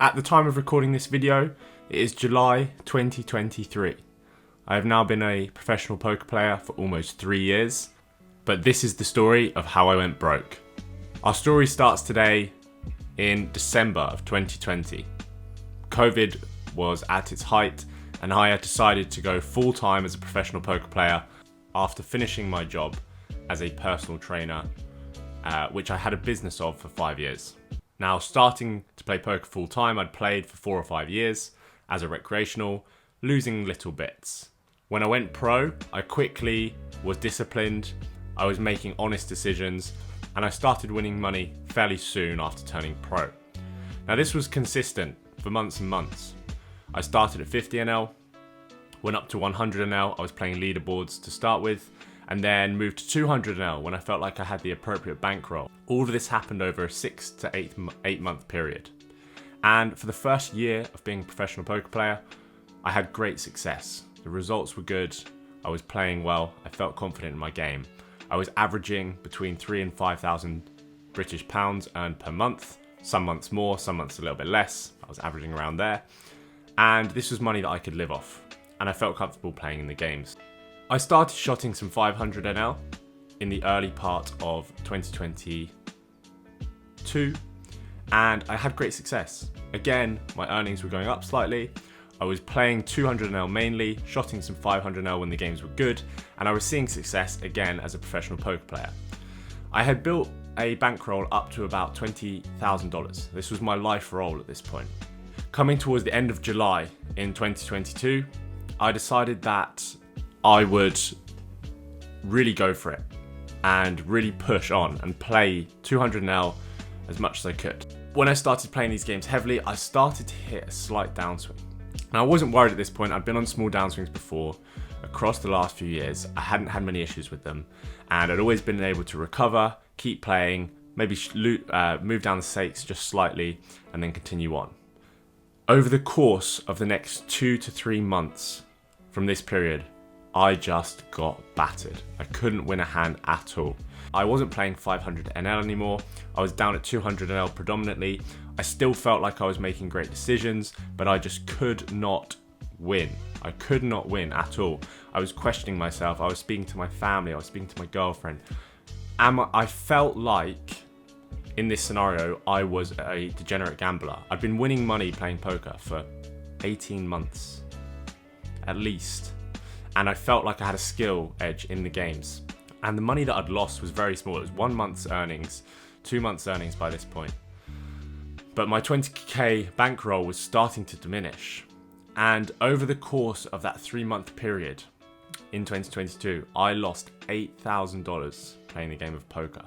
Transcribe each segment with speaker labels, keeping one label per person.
Speaker 1: At the time of recording this video, it is July 2023. I have now been a professional poker player for almost 3 years, but this is the story of how I went broke. Our story starts today in December of 2020. COVID was at its height and I had decided to go full-time as a professional poker player after finishing my job as a personal trainer, which I had a business of for 5 years. Now, starting to play poker full-time, I'd played for 4 or 5 years as a recreational, losing little bits. When I went pro, I quickly was disciplined, I was making honest decisions, and I started winning money fairly soon after turning pro. Now, this was consistent for months and months. I started at 50 NL, went up to 100 NL, I was playing leaderboards to start with, and then moved to 200 NL when I felt like I had the appropriate bankroll. All of this happened over a 6 to 8 month period. And for the first year of being a professional poker player, I had great success. The results were good, I was playing well, I felt confident in my game. I was averaging between 3,000 and 5,000 British pounds earned per month. Some months more, some months a little bit less. I was averaging around there. And this was money that I could live off. And I felt comfortable playing in the games. I started shotting some 500 NL in the early part of 2022, and I had great success. Again, my earnings were going up slightly. I was playing 200 NL mainly, shotting some 500 NL when the games were good, and I was seeing success again as a professional poker player. I had built a bankroll up to about $20,000. This was my life roll at this point. Coming towards the end of July in 2022, I decided that I would really go for it and really push on and play 200 NL as much as I could. When I started playing these games heavily, I started to hit a slight downswing. Now, I wasn't worried at this point. I'd been on small downswings before across the last few years. I hadn't had many issues with them, and I'd always been able to recover, keep playing, maybe move down the stakes just slightly, and then continue on. Over the course of the next 2 to 3 months from this period, I just got battered. I couldn't win a hand at all. I wasn't playing 500 NL anymore. I was down at 200 NL predominantly. I still felt like I was making great decisions, but I just could not win. I could not win at all. I was questioning myself. I was speaking to my family. I was speaking to my girlfriend. I felt like in this scenario, I was a degenerate gambler. I'd been winning money playing poker for 18 months, at least. And I felt like I had a skill edge in the games. And the money that I'd lost was very small. It was 1 month's earnings, 2 months' earnings by this point. But my 20k bankroll was starting to diminish. And over the course of that 3-month period in 2022, I lost $8,000 playing the game of poker.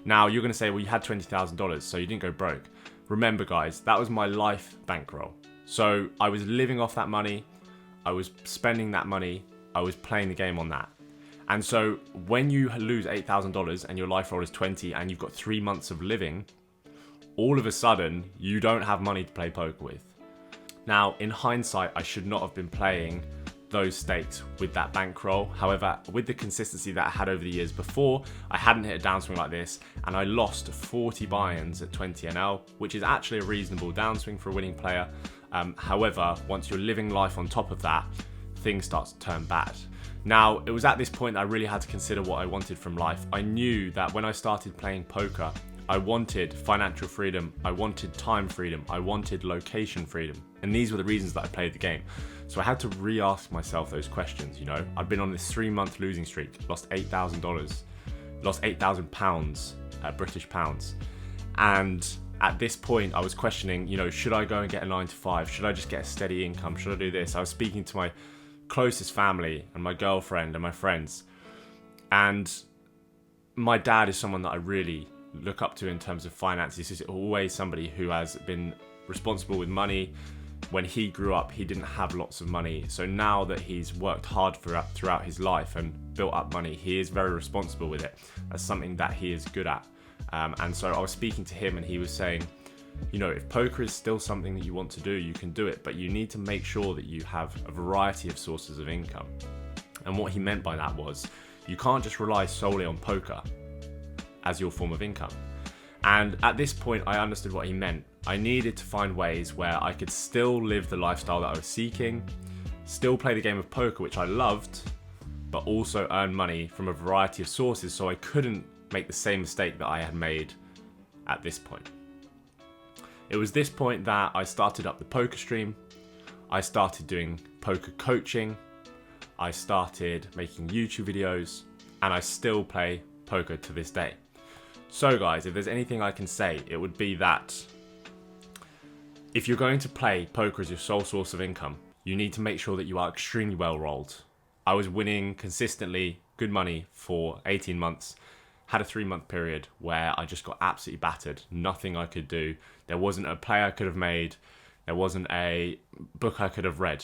Speaker 1: Now, you're going to say, well, you had $20,000, so you didn't go broke. Remember, guys, that was my life bankroll. So I was living off that money. I was spending that money. I was playing the game on that. And so when you lose $8,000 and your life roll is 20 and you've got 3 months of living, all of a sudden you don't have money to play poker with. Now, in hindsight, I should not have been playing those stakes with that bankroll. However, with the consistency that I had over the years before, I hadn't hit a downswing like this, and I lost 40 buy-ins at 20 NL, which is actually a reasonable downswing for a winning player. However, once you're living life on top of that, things start to turn bad. Now, it was at this point that I really had to consider what I wanted from life. I knew that when I started playing poker, I wanted financial freedom, I wanted time freedom, I wanted location freedom. And these were the reasons that I played the game. So I had to re-ask myself those questions, you know. I'd been on this 3-month losing streak, lost $8,000, lost 8,000 pounds, British pounds. And at this point, I was questioning, you know, should I go and get a 9 to 5? Should I just get a steady income? Should I do this? I was speaking to my closest family and my girlfriend and my friends. And my dad is someone that I really look up to in terms of finances. He's always somebody who has been responsible with money. When he grew up, he didn't have lots of money. So now that he's worked hard throughout his life and built up money, he is very responsible with it. That's something that he is good at. And so I was speaking to him and he was saying, you know, if poker is still something that you want to do, you can do it, but you need to make sure that you have a variety of sources of income. And what he meant by that was, you can't just rely solely on poker as your form of income. And at this point, I understood what he meant. I needed to find ways where I could still live the lifestyle that I was seeking, still play the game of poker, which I loved, but also earn money from a variety of sources, so I couldn't make the same mistake that I had made at this point. It was this point that I started up the poker stream. I started doing poker coaching. I started making YouTube videos, and I still play poker to this day. So guys, if there's anything I can say, it would be that if you're going to play poker as your sole source of income, you need to make sure that you are extremely well rolled. I was winning consistently good money for 18 months, had a 3-month period where I just got absolutely battered. Nothing I could do. There wasn't a play I could have made. There wasn't a book I could have read.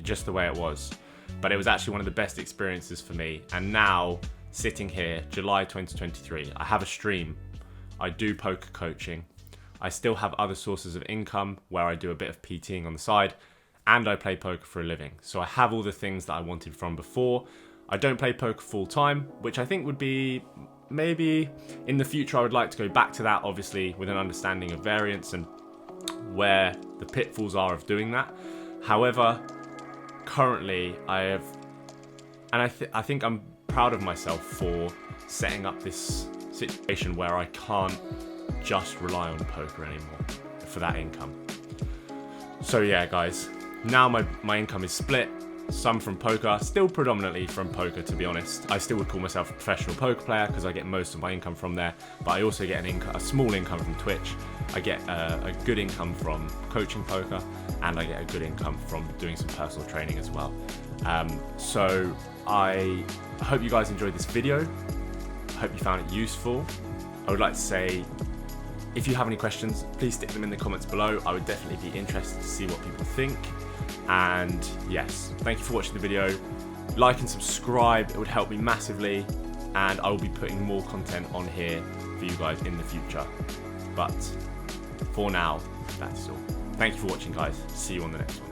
Speaker 1: Just the way it was. But it was actually one of the best experiences for me. And now, sitting here, July 2023, I have a stream. I do poker coaching. I still have other sources of income where I do a bit of PTing on the side, and I play poker for a living. So I have all the things that I wanted from before. I don't play poker full time, which I think would be maybe in the future I would like to go back to that, obviously with an understanding of variance and where the pitfalls are of doing that. However, currently I think I'm proud of myself for setting up this situation where I can't just rely on poker anymore for that income. So yeah guys, now my income is split, some from poker, still predominantly from poker to be honest. I still would call myself a professional poker player because I get most of my income from there, but I also get a small income from Twitch. I get a good income from coaching poker, and I get a good income from doing some personal training as well. So I hope you guys enjoyed this video. I hope you found it useful. I would like to say, if you have any questions, please stick them in the comments below. I would definitely be interested to see what people think. And yes, thank you for watching the video. Like and subscribe, it would help me massively. And I will be putting more content on here for you guys in the future. But for now, that's all. Thank you for watching guys. See you on the next one.